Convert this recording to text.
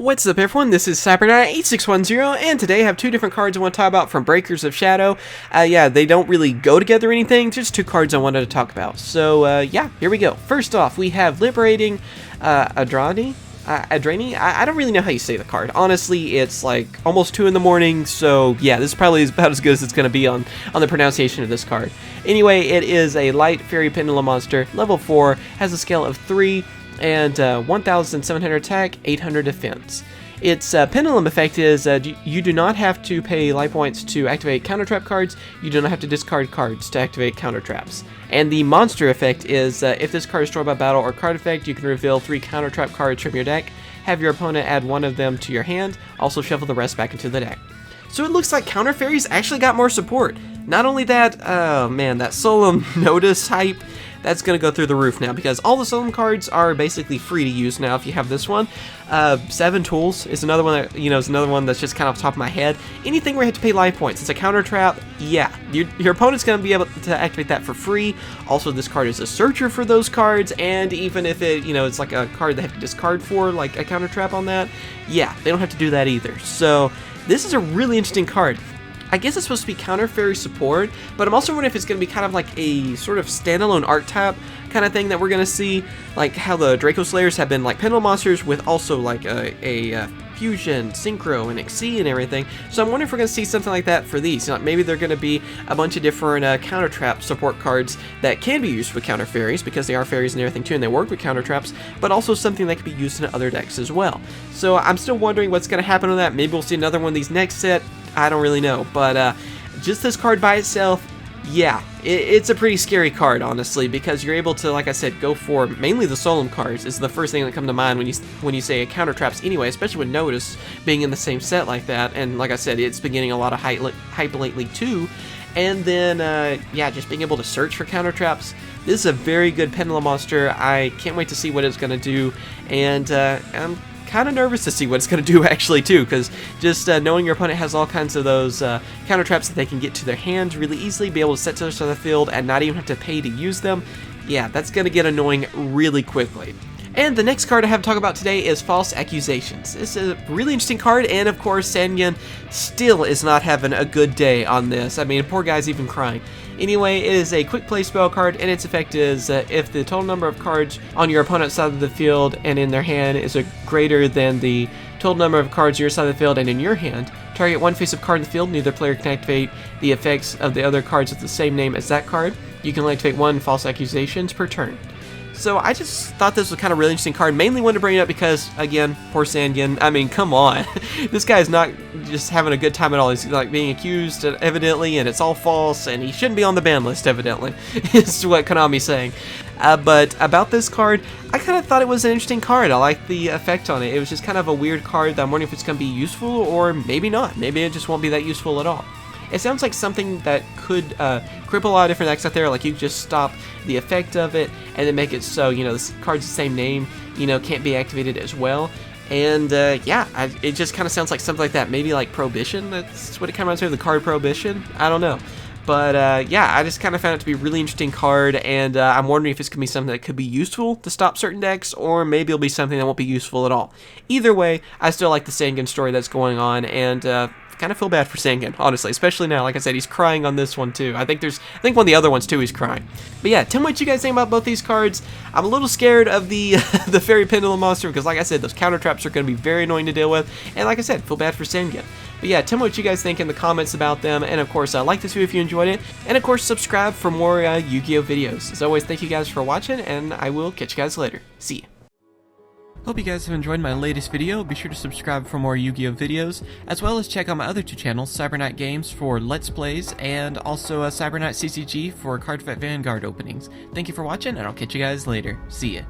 What's up everyone, this is CyberKnight8610, and today I have two different cards I want to talk about from Breakers of Shadow. Yeah, they don't really go together or anything, just two cards I wanted to talk about. So, yeah, here we go. First off, we have Liberating Ariadne. I don't really know how you say the card. Honestly, it's like almost 2 in the morning, so yeah, this is probably about as good as it's going to be on the pronunciation of this card. Anyway, it is a light fairy pendulum monster, level 4, has a scale of 3, and 1,700 attack, 800 defense. Its pendulum effect is you do not have to pay life points to activate counter trap cards, you do not have to discard cards to activate counter traps. And the monster effect is if this card is destroyed by battle or card effect, you can reveal 3 counter trap cards from your deck, have your opponent add 1 of them to your hand, also shuffle the rest back into the deck. So it looks like counter fairies actually got more support. Not only that, oh man, that Solemn notice hype, that's going to go through the roof now, because all the Solemn cards are basically free to use now if you have this one. 7 Tools is another one that, is another one that's just kind of off the top of my head. Anything where you have to pay life points. It's a counter trap, yeah, your opponent's going to be able to activate that for free. Also, this card is a searcher for those cards, and even if it, it's like a card they have to discard for, like a counter trap on that, yeah, they don't have to do that either. So, this is a really interesting card. I guess it's supposed to be counter fairy support, but I'm also wondering if it's going to be kind of like a sort of standalone archetype kind of thing that we're going to see, like how the Draco Slayers have been like pendulum monsters with also like a fusion, synchro, and Xyz and everything. So I'm wondering if we're going to see something like that for these. Like maybe they're going to be a bunch of different counter trap support cards that can be used with counter fairies, because they are fairies and everything too, and they work with counter traps, but also something that can be used in other decks as well. So I'm still wondering what's going to happen with that. Maybe we'll see another one of these next set. I don't really know, but just this card by itself, yeah, it's a pretty scary card, honestly, because you're able to, like I said, go for mainly the Solemn cards is the first thing that come to mind when you say counter traps anyway, especially with Notice being in the same set like that, and like I said, it's been getting a lot of hype lately too, and then, yeah, just being able to search for counter traps. This is a very good pendulum monster. I can't wait to see what it's going to do, and I'm kind of nervous to see what it's going to do actually too, because just knowing your opponent has all kinds of those counter traps that they can get to their hands really easily, be able to set to the field and not even have to pay to use them, yeah, that's going to get annoying really quickly. And the next card I have to talk about today is False Accusations. This is a really interesting card, and of course Sangan still is not having a good day on this. I mean, poor guy's even crying. Anyway, it is a quick play spell card, and its effect is if the total number of cards on your opponent's side of the field and in their hand is greater than the total number of cards on your side of the field and in your hand, target one face-up card in the field, neither player can activate the effects of the other cards with the same name as that card. You can only activate 1 False Accusations per turn. So I just thought this was kind of a really interesting card. Mainly wanted to bring it up because, again, poor Sangan. I mean, come on. This guy's not just having a good time at all. He's like being accused, evidently, and it's all false, and he shouldn't be on the ban list, evidently, is what Konami's saying. But about this card, I kind of thought it was an interesting card. I like the effect on it. It was just kind of a weird card that I'm wondering if it's going to be useful or maybe not. Maybe it just won't be that useful at all. It sounds like something that could cripple a lot of different decks out there, like you could just stop the effect of it and then make it so, this card's the same name, can't be activated as well. And yeah, it just kind of sounds like something like that. Maybe like Prohibition, that's what it kind of reminds me of, the card Prohibition. I don't know. But yeah, I just kind of found it to be a really interesting card, and I'm wondering if it's going to be something that could be useful to stop certain decks, or maybe it'll be something that won't be useful at all. Either way, I still like the Sangan story that's going on, and kind of feel bad for Sangan, honestly, especially now. Like I said, he's crying on this one too. I think one of the other ones too he's crying. But yeah, tell me what you guys think about both these cards. I'm a little scared of the the Fairy Pendulum monster, because like I said, those counter traps are going to be very annoying to deal with, and like I said, feel bad for Sangan. But yeah, tell me what you guys think in the comments about them, and of course, like this video if you enjoyed it, and of course, subscribe for more Yu-Gi-Oh videos. As always, thank you guys for watching, and I will catch you guys later. See ya. Hope you guys have enjoyed my latest video. Be sure to subscribe for more Yu-Gi-Oh videos, as well as check out my other two channels, CyberKnight Games for Let's Plays, and also CyberKnight CCG for Cardfight Vanguard openings. Thank you for watching, and I'll catch you guys later. See ya.